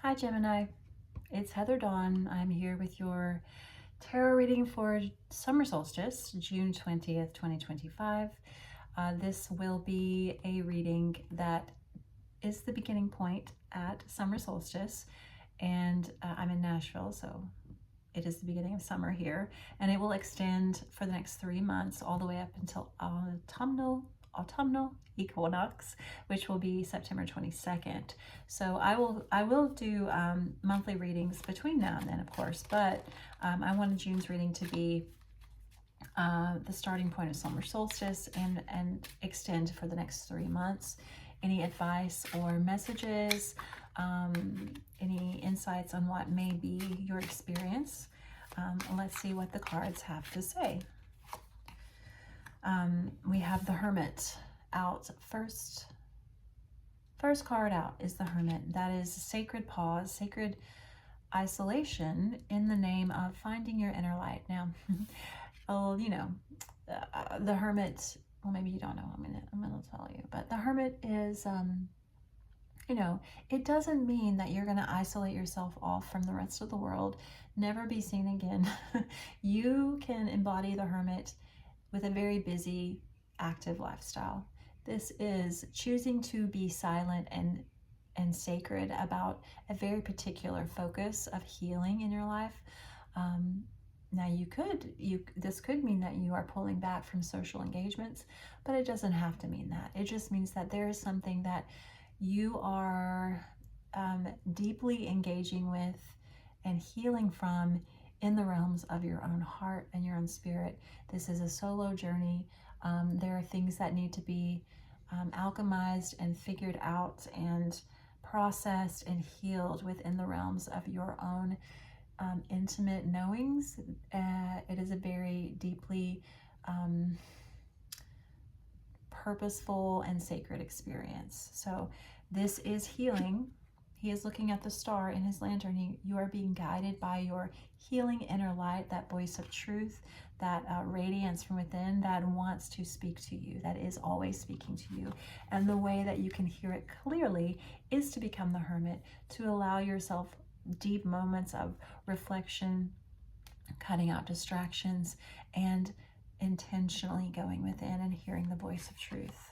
Hi Gemini, it's Heather Dawn. I'm here with your tarot reading for Summer Solstice, June 20th, 2025. This will be a reading that is the beginning point at Summer Solstice, and I'm in Nashville, so it is the beginning of summer here, and it will extend for the next 3 months all the way up until autumnal equinox, which will be September 22nd. So I will do monthly readings between now and then, of course, but I wanted June's reading to be the starting point of summer solstice and extend for the next 3 months. Any advice or messages, any insights on what may be your experience? Let's see what the cards have to say. We have the Hermit out first. First card out is the Hermit. That is sacred pause, sacred isolation in the name of finding your inner light. Now, oh, you know, the Hermit, well, maybe you don't know. I'm gonna tell you, but the Hermit is, you know, it doesn't mean that you're going to isolate yourself off from the rest of the world, never be seen again. You can embody the Hermit with a very busy, active lifestyle. This is choosing to be silent and sacred about a very particular focus of healing in your life. Now this could mean that you are pulling back from social engagements, but it doesn't have to mean that. It just means that there is something that you are deeply engaging with and healing from in the realms of your own heart and your own spirit. This is a solo journey. There are things that need to be alchemized and figured out and processed and healed within the realms of your own intimate knowings. It is a very deeply purposeful and sacred experience. So this is healing. He is looking at the star in his lantern. You are being guided by your healing inner light, that voice of truth, that radiance from within that wants to speak to you, that is always speaking to you. And the way that you can hear it clearly is to become the Hermit, to allow yourself deep moments of reflection, cutting out distractions, and intentionally going within and hearing the voice of truth.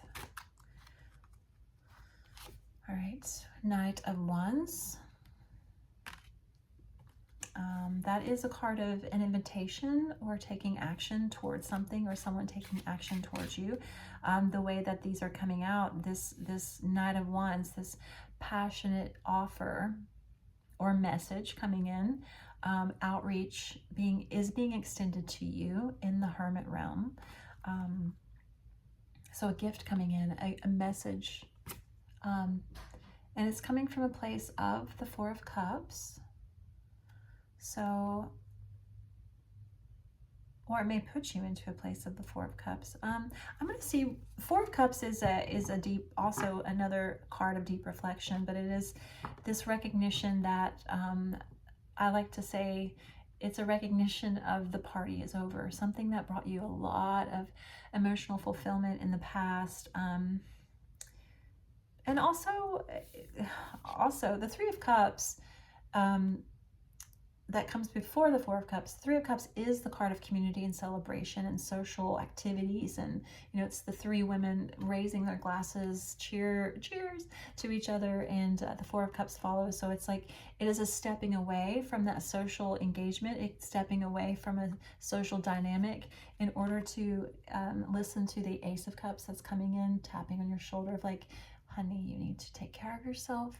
All right, Knight of Wands. That is a card of an invitation or taking action towards something, or someone taking action towards you. The way that these are coming out, this Knight of Wands, this passionate offer or message coming in, outreach is being extended to you in the Hermit realm. So a gift coming in, a message, and it's coming from a place of the Four of Cups. So, or it may put you into a place of the Four of Cups. I'm going to see Four of Cups is a deep, also another card of deep reflection, but it is this recognition that I like to say it's a recognition of the party is over, something that brought you a lot of emotional fulfillment in the past. And also the Three of Cups, that comes before the Four of Cups. Three of Cups is the card of community and celebration and social activities, and you know, it's the three women raising their glasses, cheers to each other, and the Four of Cups follows. So it's like it is a stepping away from that social engagement. It's stepping away from a social dynamic in order to listen to the Ace of Cups that's coming in, tapping on your shoulder of like, honey, you need to take care of yourself.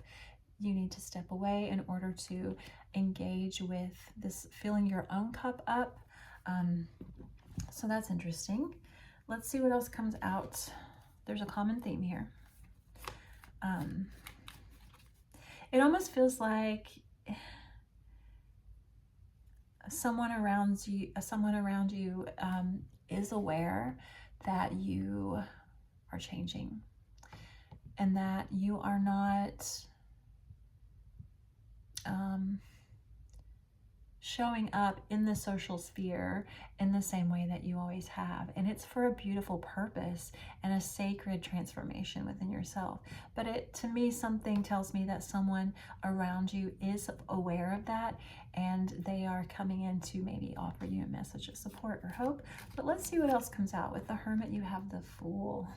You need to step away in order to engage with this, filling your own cup up. So that's interesting. Let's see what else comes out. There's a common theme here. It almost feels like someone around you is aware that you are changing and that you are not showing up in the social sphere in the same way that you always have. And it's for a beautiful purpose and a sacred transformation within yourself. But it, to me, something tells me that someone around you is aware of that, and they are coming in to maybe offer you a message of support or hope. But let's see what else comes out. With the Hermit, you have the Fool.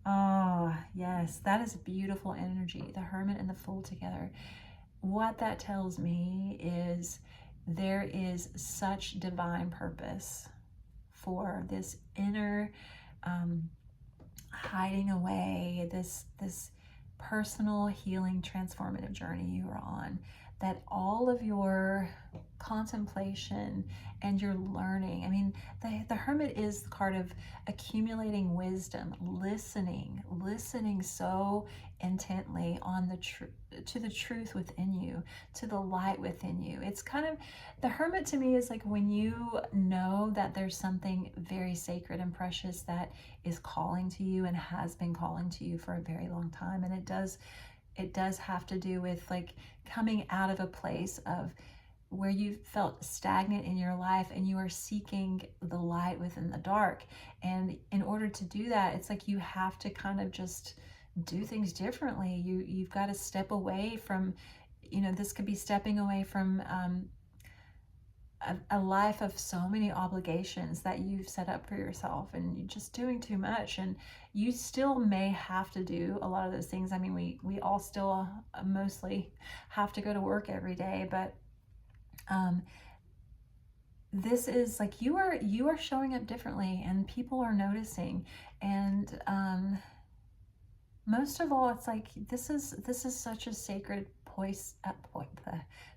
Oh, yes, that is beautiful energy. The Hermit and the Fool together. What that tells me is there is such divine purpose for this inner hiding away, this personal healing transformative journey you are on, that all of your contemplation and your learning, I mean, the Hermit is the card of accumulating wisdom, listening so intently on to the truth within you, to the light within you. It's kind of, the Hermit to me is like when you know that there's something very sacred and precious that is calling to you and has been calling to you for a very long time. And it does have to do with like coming out of a place of where you felt stagnant in your life and you are seeking the light within the dark. And in order to do that, it's like you have to kind of just do things differently. You've got to step away from, this could be stepping away from a life of so many obligations that you've set up for yourself, and you're just doing too much. And you still may have to do a lot of those things. I mean, we all still mostly have to go to work every day, but this is like you are showing up differently, and people are noticing. And most of all, it's like this is such a sacred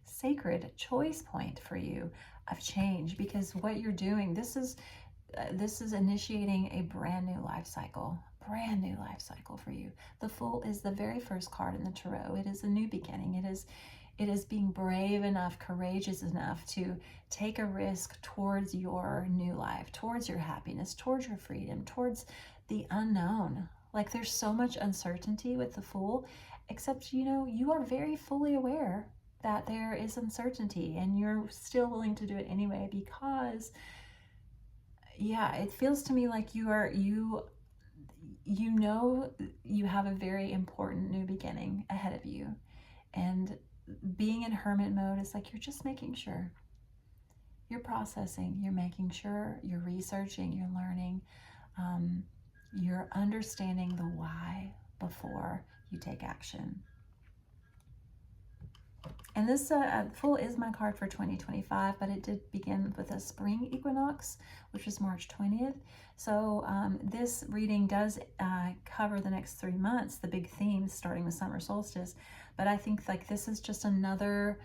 sacred choice point for you of change, because what you're doing, this is initiating a brand new life cycle for you. The Fool is the very first card in the tarot. It is a new beginning. It is being brave enough, courageous enough to take a risk towards your new life, towards your happiness, towards your freedom, towards the unknown. Like, there's so much uncertainty with the Fool, except, you are very fully aware that there is uncertainty, and you're still willing to do it anyway, because, yeah, it feels to me like you have a very important new beginning ahead of you. And being in Hermit mode is like you're just making sure. You're processing, you're making sure, you're researching, you're learning, you're understanding the why before you take action. And this Fool is my card for 2025, but it did begin with a spring equinox, which was March 20th. So this reading does cover the next 3 months, the big themes starting with Summer Solstice. But I think like this is just another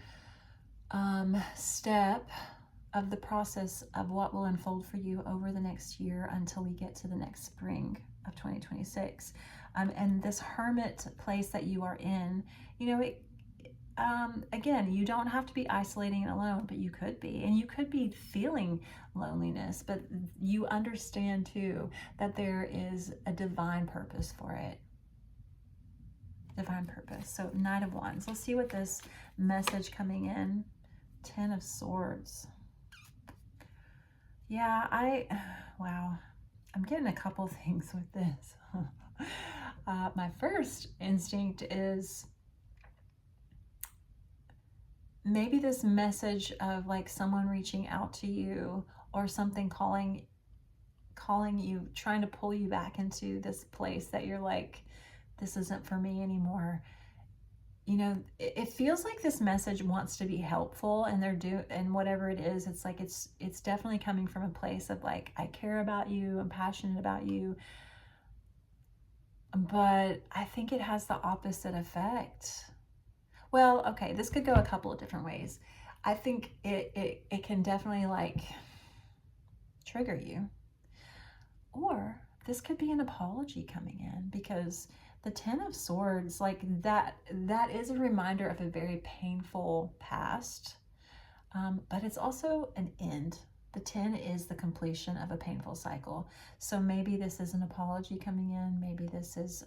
step of the process of what will unfold for you over the next year until we get to the next spring of 2026. And this Hermit place that you are in, again, you don't have to be isolating and alone, but you could be. And you could be feeling loneliness, but you understand too that there is a divine purpose for it. Divine purpose. So Knight of Wands. Let's see what this message coming in. 10 of Swords. Yeah, wow. I'm getting a couple things with this. My first instinct is maybe this message of like someone reaching out to you, or something calling you, trying to pull you back into this place that you're like, this isn't for me anymore. It feels like this message wants to be helpful, and and whatever it is, it's like it's definitely coming from a place of like, I care about you, I'm passionate about you. But I think it has the opposite effect. Well, okay, this could go a couple of different ways. I think it can definitely like trigger you. Or this could be an apology coming in, because the 10 of Swords, like that is a reminder of a very painful past, but it's also an end. The 10 is the completion of a painful cycle. So maybe this is an apology coming in. Maybe this is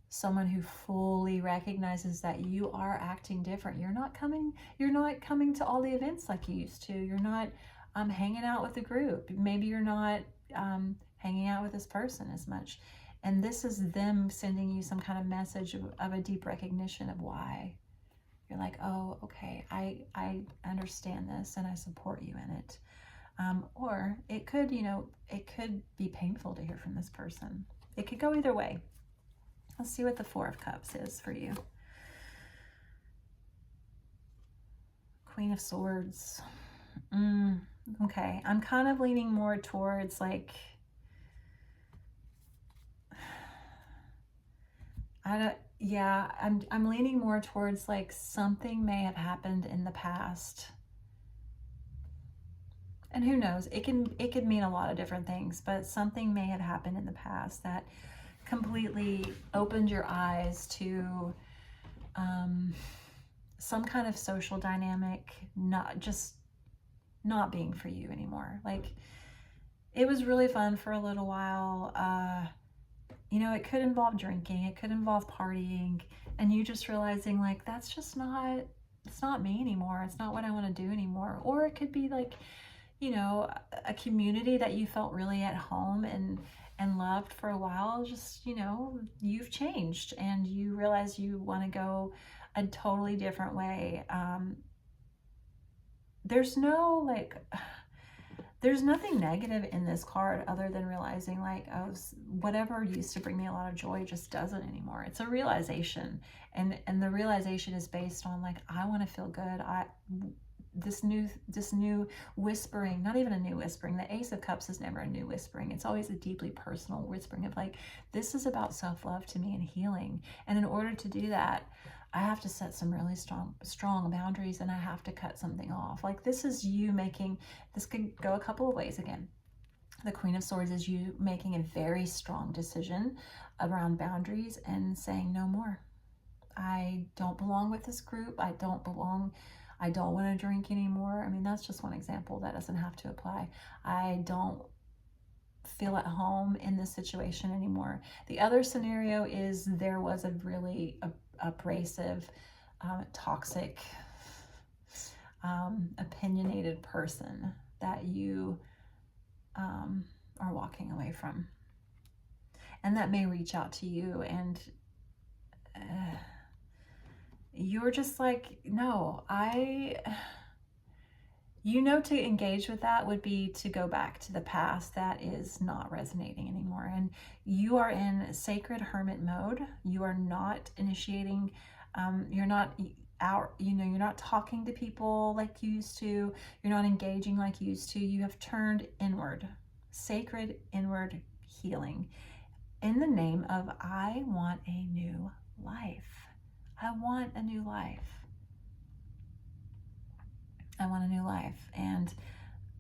someone who fully recognizes that you are acting different. You're not coming to all the events like you used to. You're not hanging out with the group. Maybe you're not hanging out with this person as much. And this is them sending you some kind of message of a deep recognition of why. You're like, oh, okay, I understand this and I support you in it. Or it could, it could be painful to hear from this person. It could go either way. Let's see what the Four of Cups is for you. Queen of Swords. Okay, I'm kind of leaning more towards like, I'm leaning more towards like something may have happened in the past. And who knows, it could mean a lot of different things, but something may have happened in the past that completely opened your eyes to some kind of social dynamic not being for you anymore. Like, it was really fun for a little while. It could involve drinking, it could involve partying, and you just realizing like, that's just not, it's not me anymore. It's not what I want to do anymore. Or it could be like, a community that you felt really at home and loved for a while. Just, you've changed and you realize you want to go a totally different way. There's nothing negative in this card other than realizing like, oh, whatever used to bring me a lot of joy just doesn't anymore. It's a realization, and the realization is based on like, I want to feel good. This new whispering, not even a new whispering. The Ace of Cups is never a new whispering. It's always a deeply personal whispering of like, this is about self-love to me and healing. And in order to do that, I have to set some really strong boundaries, and I have to cut something off. Like, this is you making, this could go a couple of ways again. The Queen of Swords is you making a very strong decision around boundaries and saying no more. I don't belong with this group. I don't want to drink anymore. I mean, that's just one example. That doesn't have to apply. I don't feel at home in this situation anymore. The other scenario is there was a really abrasive, toxic, opinionated person that you are walking away from. And that may reach out to you, and you're just like, no, to engage with that would be to go back to the past that is not resonating anymore. And you are in sacred hermit mode. You are not initiating, you're not talking to people like you used to. You're not engaging like you used to. You have turned inward, sacred inward healing, in the name of, I want a new life. I want a new life. I want a new life, and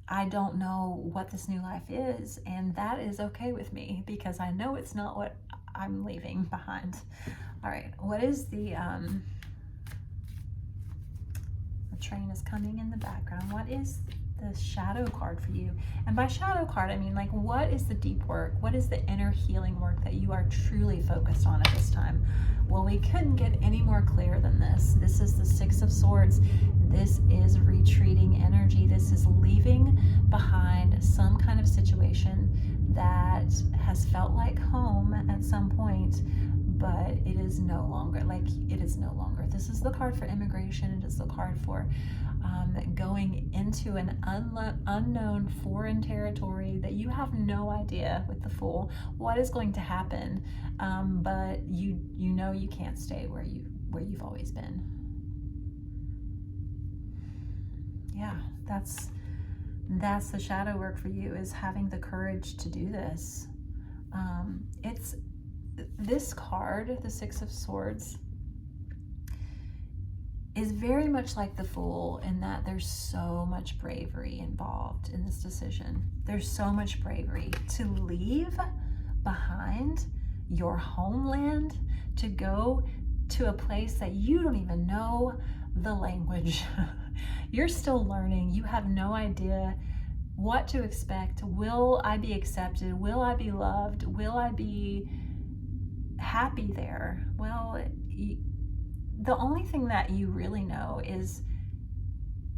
I don't know what this new life is, and that is okay with me because I know it's not what I'm leaving behind. All right, what is the train is coming in the background. What is the shadow card for you? And by shadow card, I mean, like, what is the deep work? What is the inner healing work that you are truly focused on at this time? Well, we couldn't get any more clear than this. This is the Six of Swords. This is retreating energy. This is leaving behind some kind of situation that has felt like home at some point, but it is no longer. This is the card for immigration. It is the card for going into an unknown foreign territory that you have no idea, with the Fool, what is going to happen, but you can't stay where you've always been. Yeah, that's the shadow work for you, is having the courage to do this. It's this card, the Six of Swords, is very much like the Fool in that there's so much bravery involved in this decision. There's so much bravery to leave behind your homeland, to go to a place that you don't even know the language. You're still learning. You have no idea what to expect. Will I be accepted? Will I be loved? Will I be happy there? Well, the only thing that you really know is,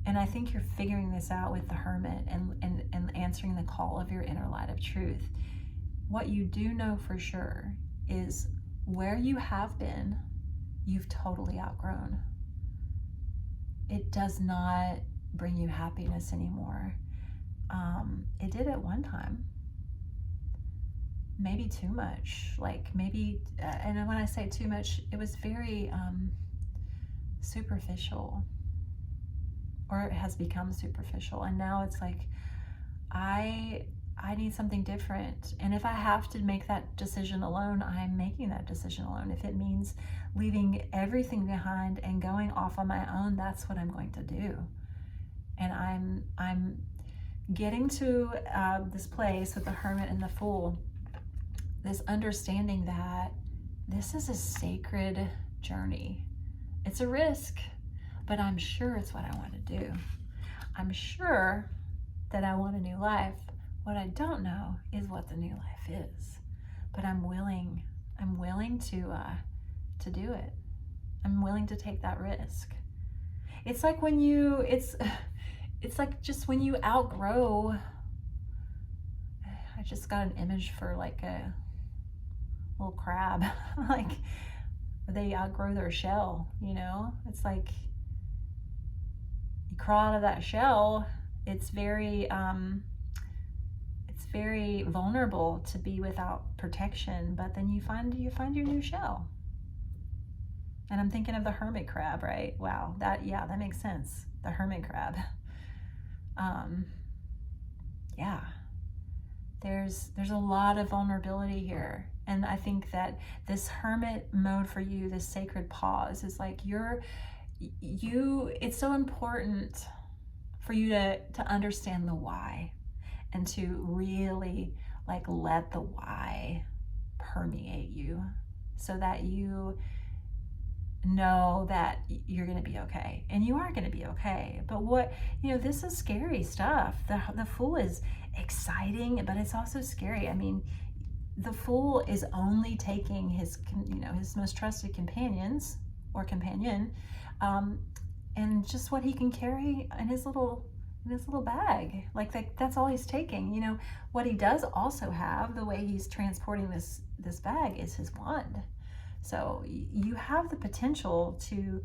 and I think you're figuring this out with the Hermit and answering the call of your inner light of truth. What you do know for sure is where you have been, you've totally outgrown. It does not bring you happiness anymore. It did at one time. Maybe too much. Like maybe, and when I say too much, it was very superficial, or it has become superficial. And now it's like, I need something different. And if I have to make that decision alone, I'm making that decision alone. If it means leaving everything behind and going off on my own, that's what I'm going to do. And I'm getting to this place with the Hermit and the Fool, this understanding that this is a sacred journey. It's a risk, but I'm sure it's what I want to do. I'm sure that I want a new life. What I don't know is what the new life is, but I'm willing to do it. I'm willing to take that risk. It's like when it's like just when you outgrow, I just got an image for like a little crab, like they outgrow their shell, you know? It's like you crawl out of that shell. It's very vulnerable to be without protection, but then you find your new shell. And I'm thinking of the hermit crab, right? Wow, that makes sense. The hermit crab. Yeah, there's a lot of vulnerability here. And I think that this hermit mode for you, this sacred pause, is like it's so important for you to understand the why, and to really like let the why permeate you, so that you know that you're going to be okay, and you are going to be okay. But this is scary stuff. The Fool is exciting, but it's also scary. I mean, the Fool is only taking his most trusted companions or companion, and just what he can carry in his little bag. Like that's all he's taking. What he does also have, the way he's transporting this bag, is his wand. So you have the potential to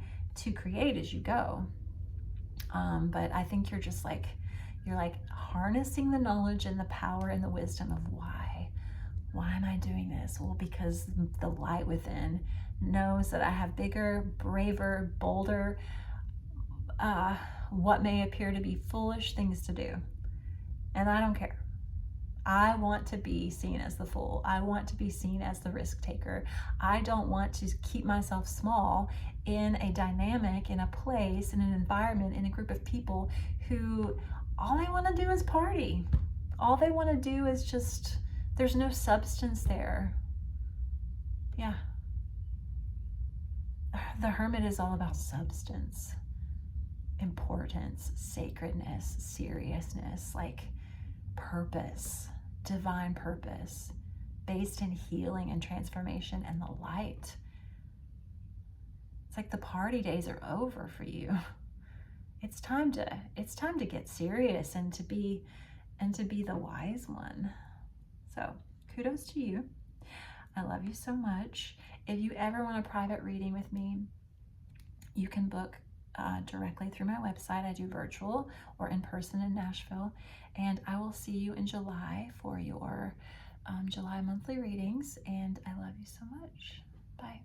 create as you go. But I think you're harnessing the knowledge and the power and the wisdom of why am I doing this? Well, because the light within knows that I have bigger, braver, bolder, what may appear to be foolish things to do. And I don't care. I want to be seen as the Fool. I want to be seen as the risk taker. I don't want to keep myself small in a dynamic, in a place, in an environment, in a group of people who all they want to do is party. All they want to do is just, there's no substance there. Yeah. The Hermit is all about substance, importance, sacredness, seriousness, like purpose, divine purpose, based in healing and transformation and the light. It's like the party days are over for you. It's time to get serious and to be the wise one. So kudos to you. I love you so much. If you ever want a private reading with me, you can book directly through my website. I do virtual or in person in Nashville, and I will see you in July for your July monthly readings, and I love you so much. Bye.